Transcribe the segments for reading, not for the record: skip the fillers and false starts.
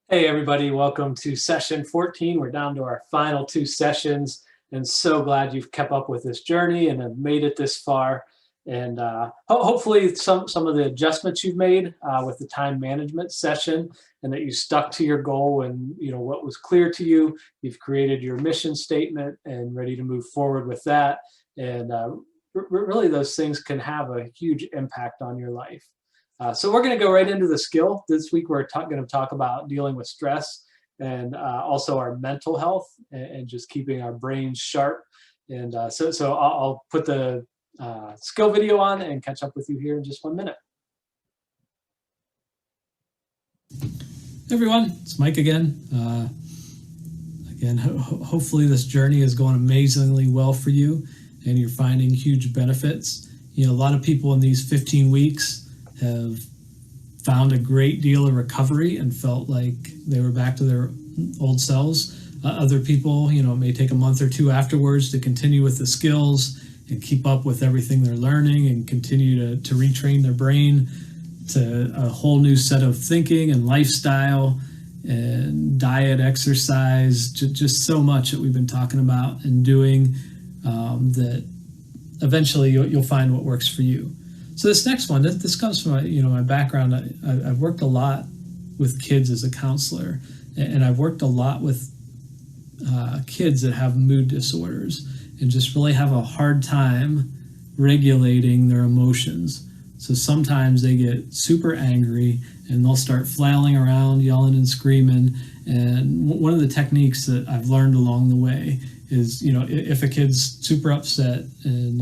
Hey everybody, welcome to session 14. We're down to our final two sessions and so glad you've kept up with this journey and have made it this far. And hopefully some of the adjustments you've made with the time management session and that you stuck to your goal and what was clear to you. You've created your mission statement and ready to move forward with that. And really those things can have a huge impact on your life. So we're going to go right into the skill. This week we're going to talk about dealing with stress and also our mental health and just keeping our brains sharp. And so I'll put the skill video on and catch up with you here in just 1 minute. Hey everyone, it's Mike again. Hopefully this journey is going amazingly well for you and you're finding huge benefits. A lot of people in these 15 weeks have found a great deal of recovery and felt like they were back to their old selves. Other people, it may take a month or two afterwards to continue with the skills and keep up with everything they're learning and continue to retrain their brain to a whole new set of thinking and lifestyle and diet, exercise, just so much that we've been talking about and doing that eventually you'll find what works for you. So this next one, this comes from my background. I've worked a lot with kids as a counselor, and I've worked a lot with kids that have mood disorders and just really have a hard time regulating their emotions. So sometimes they get super angry and they'll start flailing around, yelling and screaming. And one of the techniques that I've learned along the way is, if a kid's super upset and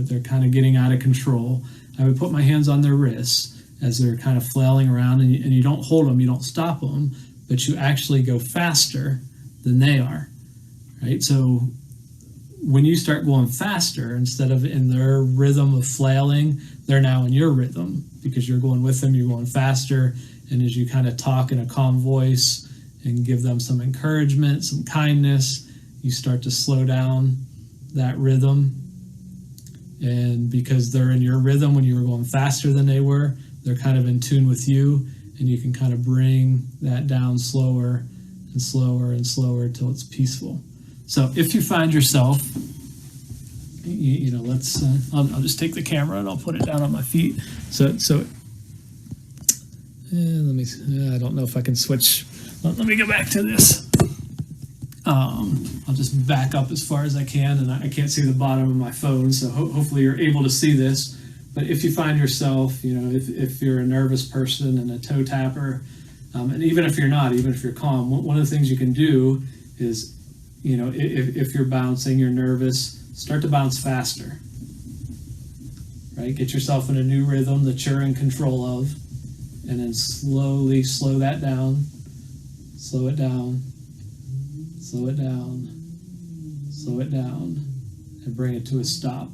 they're kind of getting out of control, I would put my hands on their wrists as they're kind of flailing around, and you don't hold them, you don't stop them, but you actually go faster than they are, right? So when you start going faster, instead of in their rhythm of flailing, they're now in your rhythm because you're going with them, you're going faster, and as you kind of talk in a calm voice and give them some encouragement, some kindness, you start to slow down that rhythm. And because they're in your rhythm when you were going faster than they were, they're kind of in tune with you, and you can kind of bring that down slower and slower and slower till it's peaceful. So if you find yourself, let's, I'll just take the camera and I'll put it down on my feet. So let me, I don't know if I can switch. Let me go back to this. I'll just back up as far as I can, and I can't see the bottom of my phone, so hopefully you're able to see this. But if you find yourself, if you're a nervous person and a toe tapper, and even if you're not, even if you're calm, one of the things you can do is, if you're bouncing, you're nervous, start to bounce faster, right? Get yourself in a new rhythm that you're in control of, and then slowly slow that down, slow it down, slow it down, slow it down, and bring it to a stop.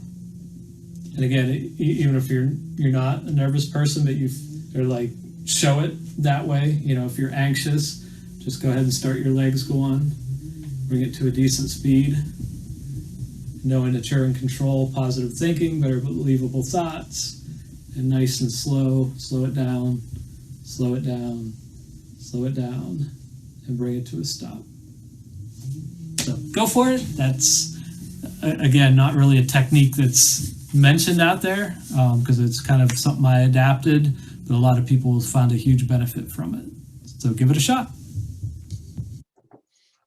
And again, even if you're not a nervous person, but show it that way. If you're anxious, just go ahead and start your legs going, bring it to a decent speed, knowing that you're in control, positive thinking, better believable thoughts, and nice and slow it down, slow it down, slow it down, and bring it to a stop. So go for it. That's, again, not really a technique that's mentioned out there because it's kind of something I adapted, but a lot of people found a huge benefit from it. So give it a shot.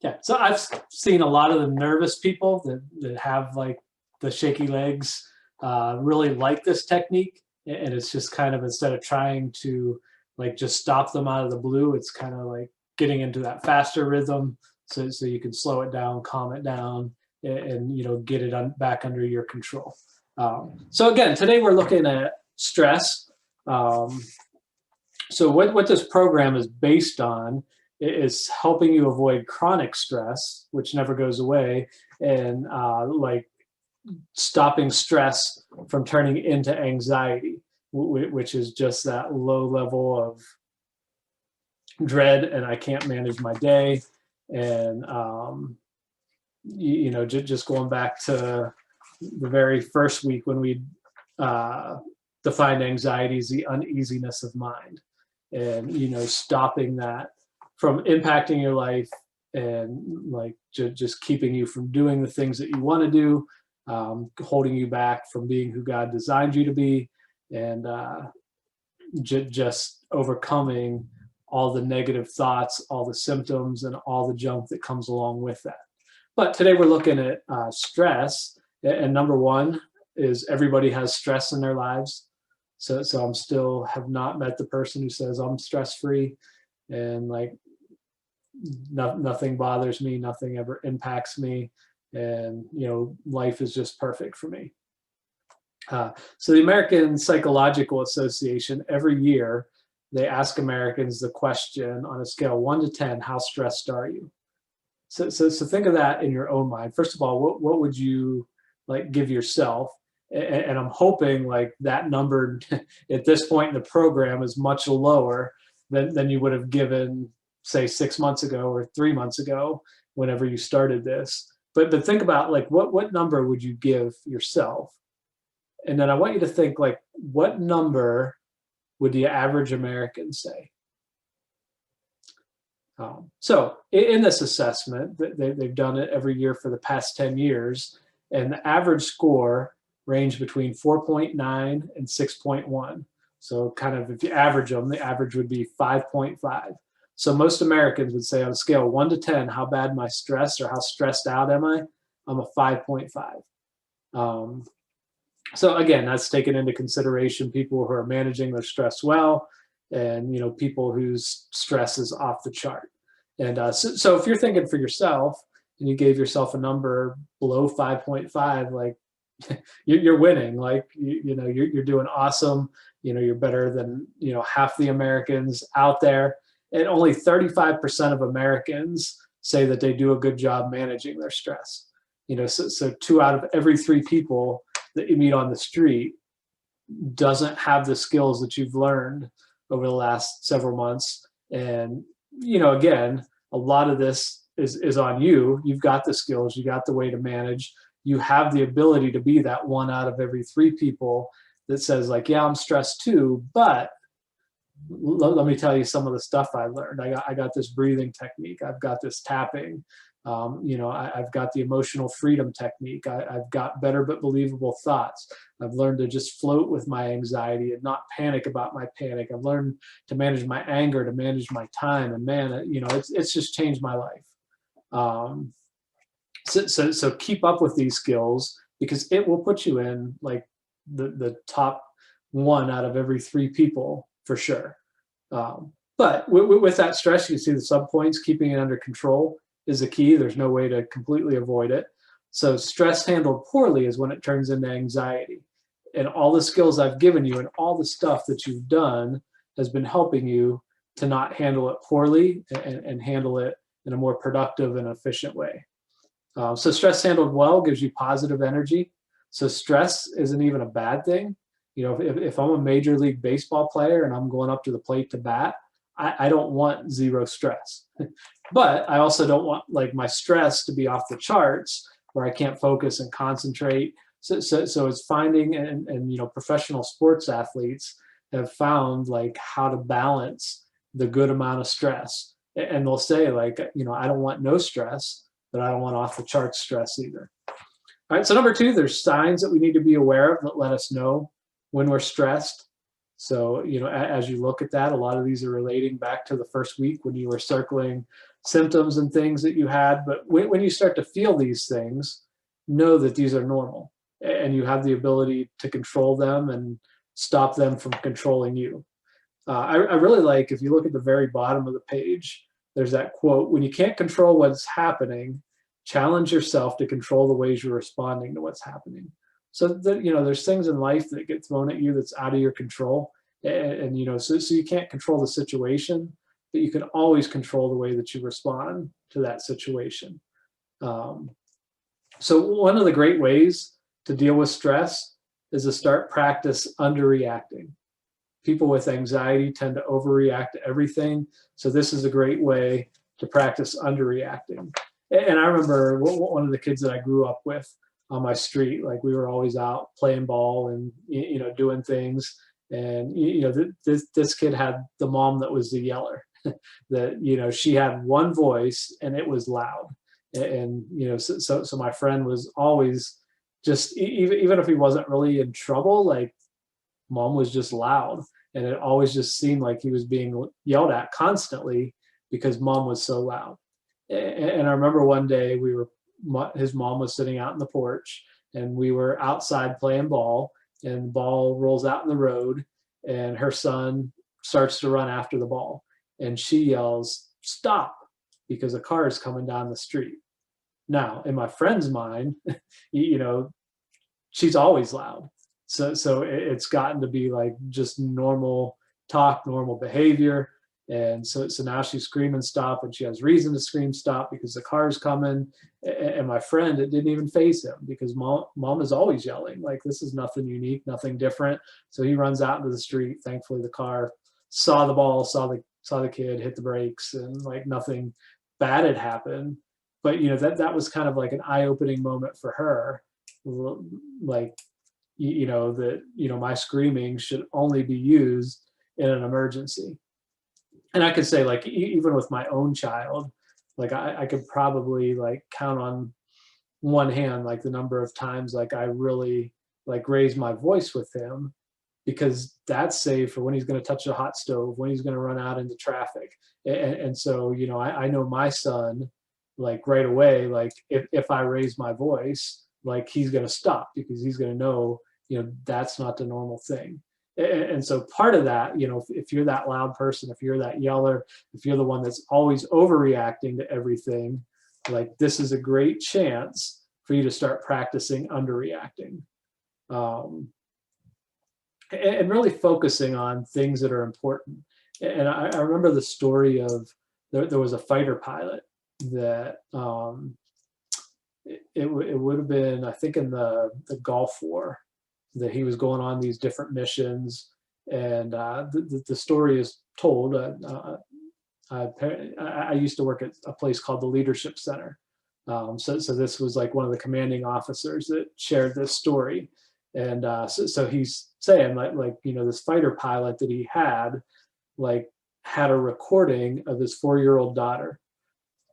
Yeah, so I've seen a lot of the nervous people that have like the shaky legs really like this technique. And it's just kind of, instead of trying to just stop them out of the blue, it's kind of like getting into that faster rhythm. So you can slow it down, calm it down, and get it back under your control. So again, today we're looking at stress. So what this program is based on is helping you avoid chronic stress, which never goes away, and stopping stress from turning into anxiety, which is just that low level of dread and I can't manage my day. And, just going back to the very first week when we defined anxiety as the uneasiness of mind, and, stopping that from impacting your life and like just keeping you from doing the things that you want to do, holding you back from being who God designed you to be, and just overcoming all the negative thoughts, all the symptoms, and all the junk that comes along with that. But today we're looking at stress, and number one is everybody has stress in their lives. So I'm still have not met the person who says I'm stress free, and like nothing bothers me, nothing ever impacts me, and life is just perfect for me. So the American Psychological Association, every year they ask Americans the question on a scale of 1 to 10, how stressed are you? So think of that in your own mind. First of all, what would you like give yourself? And I'm hoping like that number at this point in the program is much lower than you would have given, say, 6 months ago or 3 months ago, whenever you started this. But think about like what number would you give yourself? And then I want you to think like, what number would the average American say? So in this assessment, they've done it every year for the past 10 years, and the average score ranged between 4.9 and 6.1. So kind of if you average them, the average would be 5.5. So most Americans would say on a scale of 1 to 10, how bad am I stressed or how stressed out am I? I'm a 5.5. So again, that's taken into consideration people who are managing their stress well, and people whose stress is off the chart. And so if you're thinking for yourself and you gave yourself a number below 5.5, like you're winning. Like you're doing awesome. You're better than half the Americans out there, and only 35% of Americans say that they do a good job managing their stress. So 2 out of every 3 people that you meet on the street doesn't have the skills that you've learned over the last several months. And again, a lot of this is on you. You've got the skills, you got the way to manage, you have the ability to be that 1 out of every 3 people that says like, yeah, I'm stressed too, but let me tell you some of the stuff I learned. I got this breathing technique, I've got this tapping, I've got the emotional freedom technique. I've got better but believable thoughts. I've learned to just float with my anxiety and not panic about my panic. I've learned to manage my anger, to manage my time, and man, it's just changed my life. So keep up with these skills, because it will put you in like the top 1 out of every 3 people for sure. But with that stress, you see the subpoints, keeping it under control is the key. There's no way to completely avoid it. So stress handled poorly is when it turns into anxiety. And all the skills I've given you and all the stuff that you've done has been helping you to not handle it poorly and handle it in a more productive and efficient way. So stress handled well gives you positive energy. So stress isn't even a bad thing. If I'm a Major League Baseball player and I'm going up to the plate to bat, I don't want zero stress. But I also don't want like my stress to be off the charts where I can't focus and concentrate. So it's finding, and professional sports athletes have found like how to balance the good amount of stress. And they'll say like, I don't want no stress, but I don't want off the charts stress either. All right, so number 2, there's signs that we need to be aware of that let us know when we're stressed. So, as you look at that, a lot of these are relating back to the first week when you were circling symptoms and things that you had. But when you start to feel these things, know that these are normal and you have the ability to control them and stop them from controlling you. I really like, if you look at the very bottom of the page, there's that quote: when you can't control what's happening, challenge yourself to control the ways you're responding to what's happening. So there's things in life that get thrown at you that's out of your control, and so you can't control the situation, but you can always control the way that you respond to that situation. So one of the great ways to deal with stress is to start practice underreacting. People with anxiety tend to overreact to everything, so this is a great way to practice underreacting. And I remember one of the kids that I grew up with on my street, like we were always out playing ball and doing things. And this kid had the mom that was the yeller, that, she had one voice and it was loud. And, so my friend was always just, even if he wasn't really in trouble, like mom was just loud. And it always just seemed like he was being yelled at constantly because mom was so loud. And I remember one day his mom was sitting out in the porch and we were outside playing ball, and the ball rolls out in the road and her son starts to run after the ball and she yells, "Stop," because a car is coming down the street. Now, in my friend's mind, you know, she's always loud. So it's gotten to be like just normal talk, normal behavior. And so now she's screaming stop, and she has reason to scream stop because the car's coming. And my friend, it didn't even faze him because mom is always yelling. Like, this is nothing unique, nothing different. So he runs out into the street. Thankfully, the car saw the ball, saw the kid, hit the brakes, and like nothing bad had happened. But that was kind of like an eye-opening moment for her. Like, my screaming should only be used in an emergency. And I could say, like, even with my own child, like I could probably like count on one hand like the number of times like I really like raise my voice with him, because that's safe for when he's going to touch a hot stove, when he's going to run out into traffic. And so I know my son, like right away, like if I raise my voice, like he's going to stop because he's going to know that's not the normal thing. And so part of that, if you're that loud person, if you're that yeller, if you're the one that's always overreacting to everything, like this is a great chance for you to start practicing underreacting, and really focusing on things that are important. And I remember the story of there was a fighter pilot that it would have been, I think, in the Gulf War, that he was going on these different missions. And the story is told. I used to work at a place called the Leadership Center. So this was like one of the commanding officers that shared this story. And so he's saying like this fighter pilot that he had a recording of his 4-year-old daughter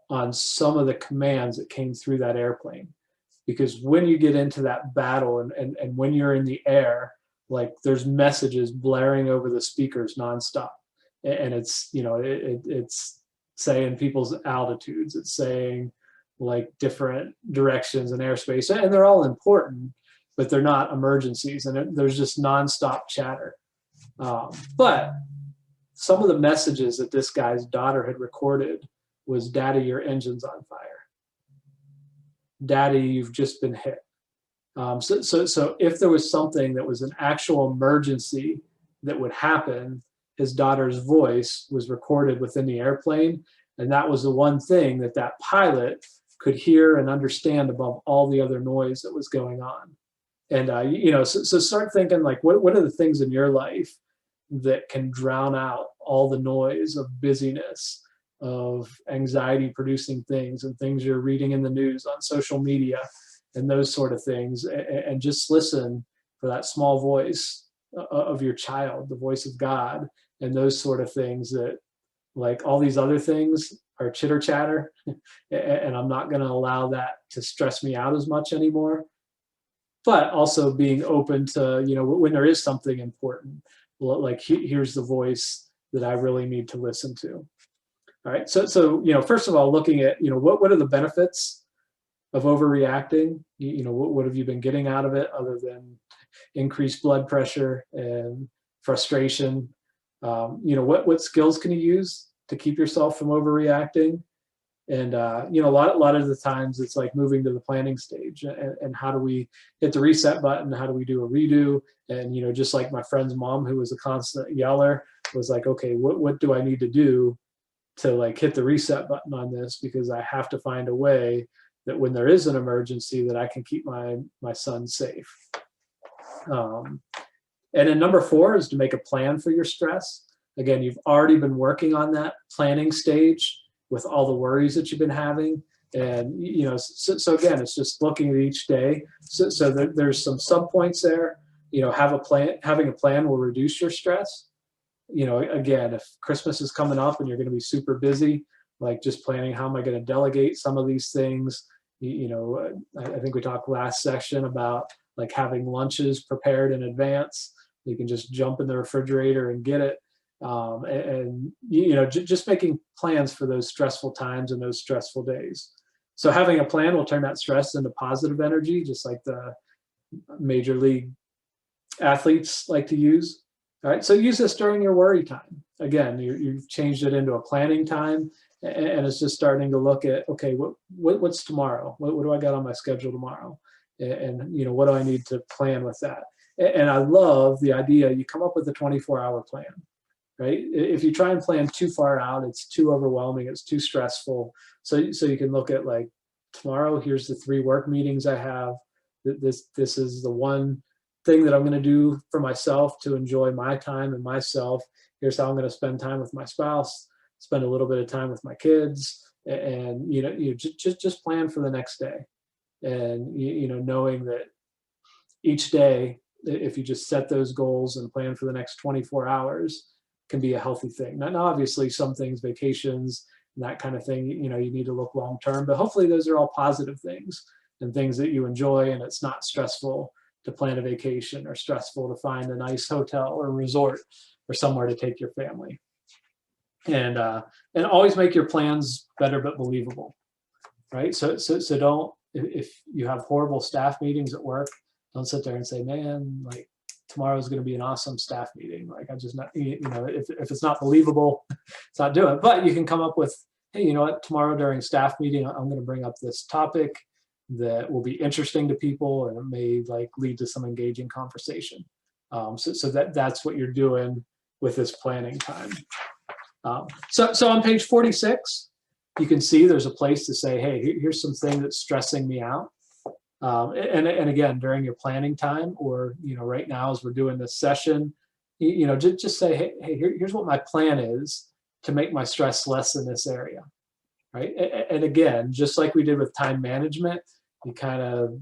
on some of the commands that came through that airplane. Because when you get into that battle and when you're in the air, like there's messages blaring over the speakers nonstop. And it's, it's saying people's altitudes, it's saying like different directions in airspace, and they're all important, but they're not emergencies. And there's just nonstop chatter. But some of the messages that this guy's daughter had recorded was, "Daddy, your engine's on fire. Daddy, you've just been hit." So if there was something that was an actual emergency that would happen, his daughter's voice was recorded within the airplane. And that was the one thing that pilot could hear and understand above all the other noise that was going on. And, so start thinking like, what are the things in your life that can drown out all the noise of busyness, of anxiety producing things, and things you're reading in the news, on social media, and those sort of things, and just listen for that small voice of your child, the voice of God, and those sort of things. That like all these other things are chitter chatter, and I'm not going to allow that to stress me out as much anymore. But also being open to, when there is something important, like here's the voice that I really need to listen to. All right, so first of all, looking at what are the benefits of overreacting? What have you been getting out of it other than increased blood pressure and frustration? What skills can you use to keep yourself from overreacting? And a lot of the times it's like moving to the planning stage, and how do we hit the reset button? How do we do a redo? And just like my friend's mom, who was a constant yeller, was like, okay, what do I need to do to like hit the reset button on this? Because I have to find a way that when there is an emergency, that I can keep my son safe. And then number 4 is to make a plan for your stress. Again, you've already been working on that planning stage with all the worries that you've been having. And, so again, it's just looking at each day. So there's some sub points there. Having a plan will reduce your stress. again, if Christmas is coming up and you're going to be super busy, like just planning, how am I going to delegate some of these things? I think we talked last session about like having lunches prepared in advance. You can just jump in the refrigerator and get it. Just making plans for those stressful times and those stressful days. So having a plan will turn that stress into positive energy, just like the major league athletes like to use. All right, so use this during your worry time. Again, you've changed it into a planning time, and it's just starting to look at, okay, what's tomorrow? What do I got on my schedule tomorrow? And what do I need to plan with that? And I love the idea you come up with a 24-hour plan, right? If you try and plan too far out, it's too overwhelming, it's too stressful. So you can look at like, tomorrow, here's the 3 work meetings I have. This is the one thing that I'm going to do for myself to enjoy my time and myself. Here's how I'm going to spend time with my spouse, spend a little bit of time with my kids, and just plan for the next day. And knowing that each day, if you just set those goals and plan for the next 24 hours, can be a healthy thing. Now obviously some things, vacations and that kind of thing, you need to look long term, but hopefully those are all positive things and things that you enjoy, and it's not stressful to plan a vacation or stressful to find a nice hotel or resort or somewhere to take your family. And always make your plans better but believable, right? So don't, if you have horrible staff meetings at work, don't sit there and say, man, like tomorrow's going to be an awesome staff meeting. Like I just not, if it's not believable, it's not doing it. But you can come up with, hey, you know what, tomorrow during staff meeting, I'm going to bring up this topic that will be interesting to people, and it may like lead to some engaging conversation. So that's what you're doing with this planning time. So on page 46, you can see there's a place to say, hey, here's something that's stressing me out. And again, during your planning time, or right now as we're doing this session, just say, hey, here's what my plan is to make my stress less in this area, right? And again, just like we did with time management, you kind of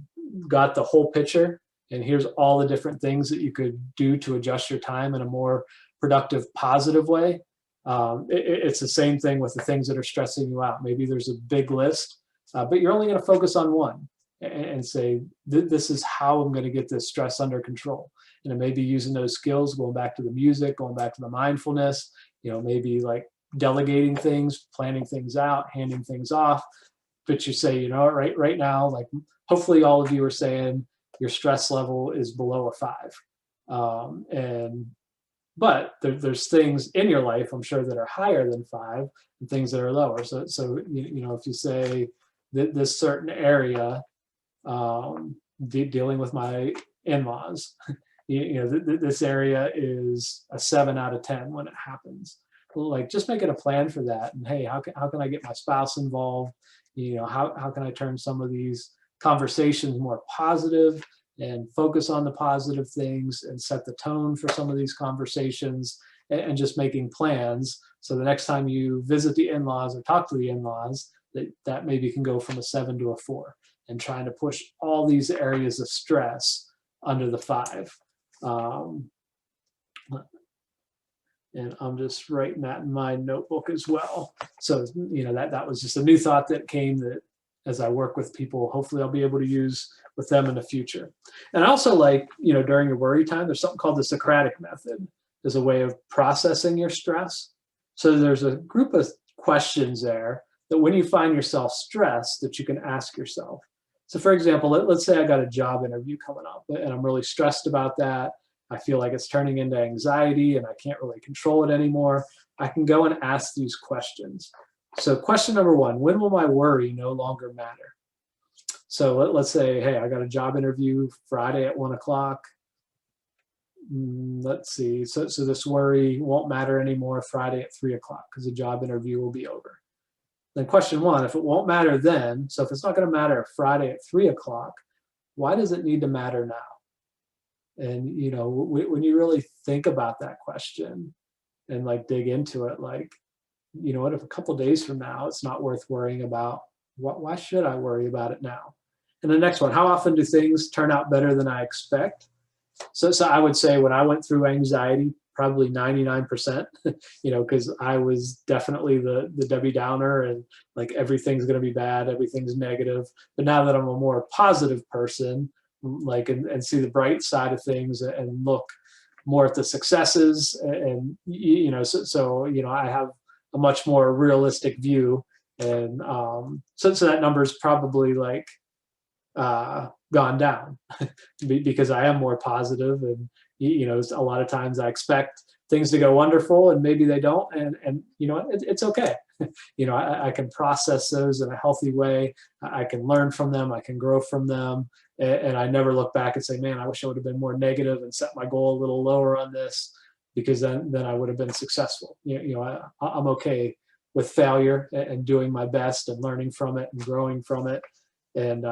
got the whole picture, and here's all the different things that you could do to adjust your time in a more productive, positive way. It's the same thing with the things that are stressing you out. Maybe there's a big list, but you're only going to focus on one and say, this is how I'm going to get this stress under control. And it may be using those skills, going back to the music, going back to the mindfulness, maybe like delegating things, planning things out, handing things off. But you say, right now, like hopefully all of you are saying your stress level is below a 5. But there's things in your life, I'm sure, that are higher than 5 and things that are lower. So if you say that this certain area, dealing with my in-laws, this area is a 7 out of 10 when it happens. Like just making a plan for that, and hey, how can I get my spouse involved? How can I turn some of these conversations more positive and focus on the positive things and set the tone for some of these conversations, and just making plans so the next time you visit the in-laws or talk to the in-laws, that maybe can go from a 7 to a 4, and trying to push all these areas of stress under the 5. And I'm just writing that in my notebook as well. So, that was just a new thought that came, that as I work with people, hopefully I'll be able to use with them in the future. And I also like, during your worry time, there's something called the Socratic method as a way of processing your stress. So there's a group of questions there that when you find yourself stressed, that you can ask yourself. So for example, let's say I got a job interview coming up and I'm really stressed about that. I feel like it's turning into anxiety and I can't really control it anymore. I can go and ask these questions. So question number 1, when will my worry no longer matter? So let's say, hey, I got a job interview Friday at 1 o'clock. Let's see. So this worry won't matter anymore Friday at 3 o'clock because the job interview will be over. Then question 1, if it won't matter then, so if it's not going to matter Friday at 3 o'clock, why does it need to matter now? And, when you really think about that question and like dig into it, like, what if a couple days from now, it's not worth worrying about, why should I worry about it now? And the next one, how often do things turn out better than I expect? So I would say when I went through anxiety probably 99%, because I was definitely the Debbie Downer, and like everything's going to be bad, everything's negative. But now that I'm a more positive person, like, and see the bright side of things and look more at the successes, and I have a much more realistic view, and so that number is probably like gone down because I am more positive, and a lot of times I expect things to go wonderful, and maybe they don't, and it's okay. I can process those in a healthy way. I can learn from them. I can grow from them, and I never look back and say, man, I wish I would have been more negative and set my goal a little lower on this, because then I would have been successful. I'm okay with failure and doing my best and learning from it and growing from it. And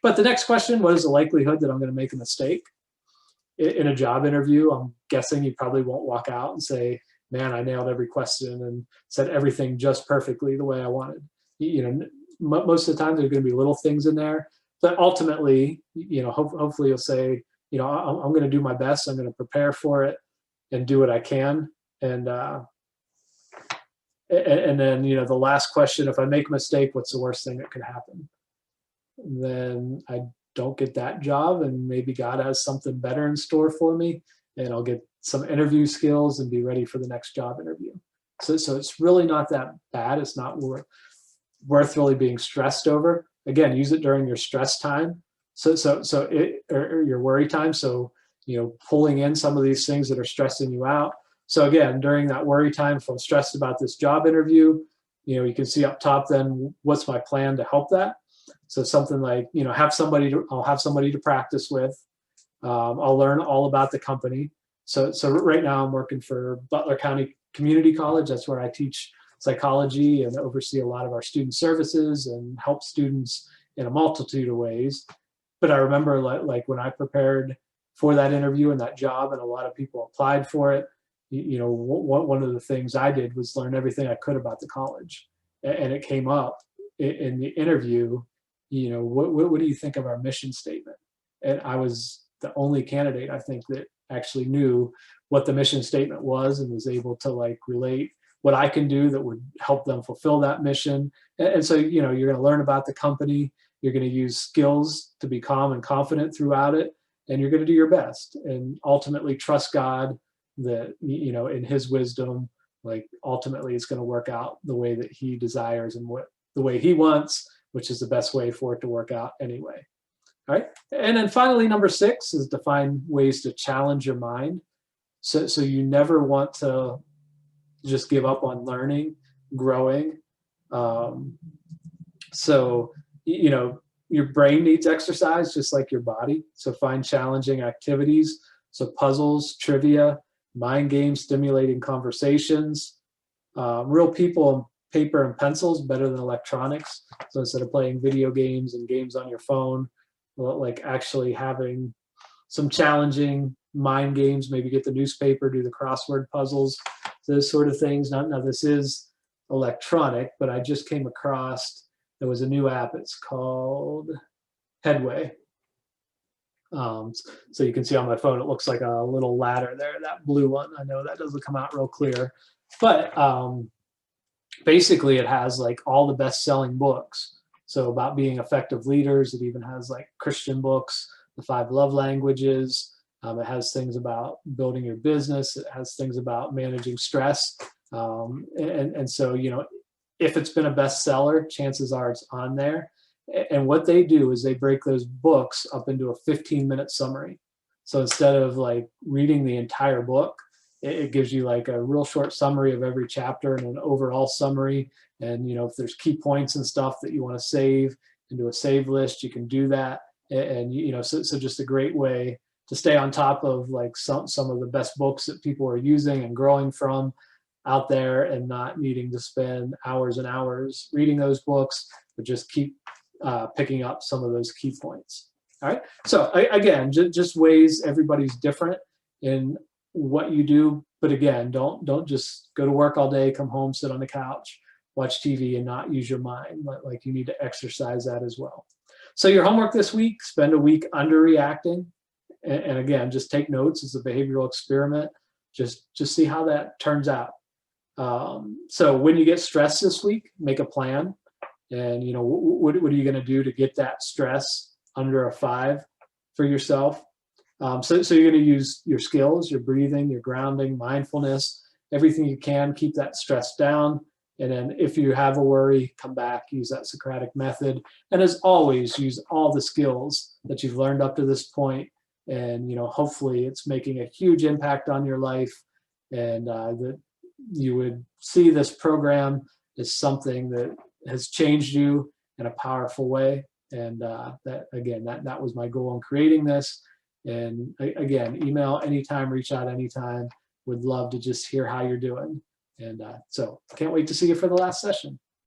but the next question, what is the likelihood that I'm going to make a mistake in a job interview? I'm guessing you probably won't walk out and say, man, I nailed every question and said everything just perfectly the way I wanted. Most of the time there's going to be little things in there, but ultimately, hopefully you'll say, I'm going to do my best. I'm going to prepare for it and do what I can. And then, the last question, if I make a mistake, what's the worst thing that could happen? Then I don't get that job, and maybe God has something better in store for me, and I'll get some interview skills and be ready for the next job interview. So it's really not that bad. It's not worth really being stressed over. Again, use it during your stress time. Or your worry time. So, pulling in some of these things that are stressing you out. So again, during that worry time, if I'm stressed about this job interview, you can see up top then what's my plan to help that. So something like, I'll have somebody to practice with. I'll learn all about the company. So right now I'm working for Butler County Community College. That's where I teach psychology and oversee a lot of our student services and help students in a multitude of ways. But I remember like when I prepared for that interview and that job, and a lot of people applied for it, one of the things I did was learn everything I could about the college. And it came up in the interview, what do you think of our mission statement? And I was the only candidate, I think, that actually knew what the mission statement was and was able to relate what I can do that would help them fulfill that mission. And so, you're going to learn about the company. You're going to use skills to be calm and confident throughout it. And you're going to do your best and ultimately trust God that, in his wisdom, ultimately it's going to work out the way that he desires and the way he wants, which is the best way for it to work out anyway. All right. And then finally, number 6 is to find ways to challenge your mind. So you never want to just give up on learning, growing. Your brain needs exercise just like your body. So find challenging activities. So puzzles, trivia, mind games, stimulating conversations, real people and paper and pencils, better than electronics. So instead of playing video games and games on your phone, actually having some challenging mind games, maybe get the newspaper, do the crossword puzzles, those sort of things. Now this is electronic, but I just came across, there was a new app, it's called Headway. So you can see on my phone, it looks like a little ladder there, that blue one. I know that doesn't come out real clear, but basically it has all the best-selling books. So about being effective leaders, it even has Christian books, the 5 love languages. It has things about building your business. It has things about managing stress. And so, if it's been a bestseller, chances are it's on there. And what they do is they break those books up into a 15-minute summary. So instead of reading the entire book, it gives you a real short summary of every chapter and an overall summary. And, if there's key points and stuff that you want to save into a save list, you can do that. And so just a great way to stay on top of some of the best books that people are using and growing from out there, and not needing to spend hours and hours reading those books, but just keep picking up some of those key points. All right. So again, just ways, everybody's different in what you do, but again, don't just go to work all day, come home, sit on the couch, watch TV, and not use your mind. You need to exercise that as well. So your homework this week: spend a week underreacting, and again, just take notes. It's a behavioral experiment. just see how that turns out. So when you get stressed this week, make a plan. And, you know, what are you going to do to get that stress under a 5 for yourself? So you're going to use your skills, your breathing, your grounding, mindfulness, everything you can, keep that stress down. And then if you have a worry, come back, use that Socratic method. And as always, use all the skills that you've learned up to this point. And, you know, hopefully it's making a huge impact on your life, and that you would see this program as something that has changed you in a powerful way. And that, again, that was my goal in creating this. And again, email anytime, reach out anytime. Would love to just hear how you're doing. And so can't wait to see you for the last session.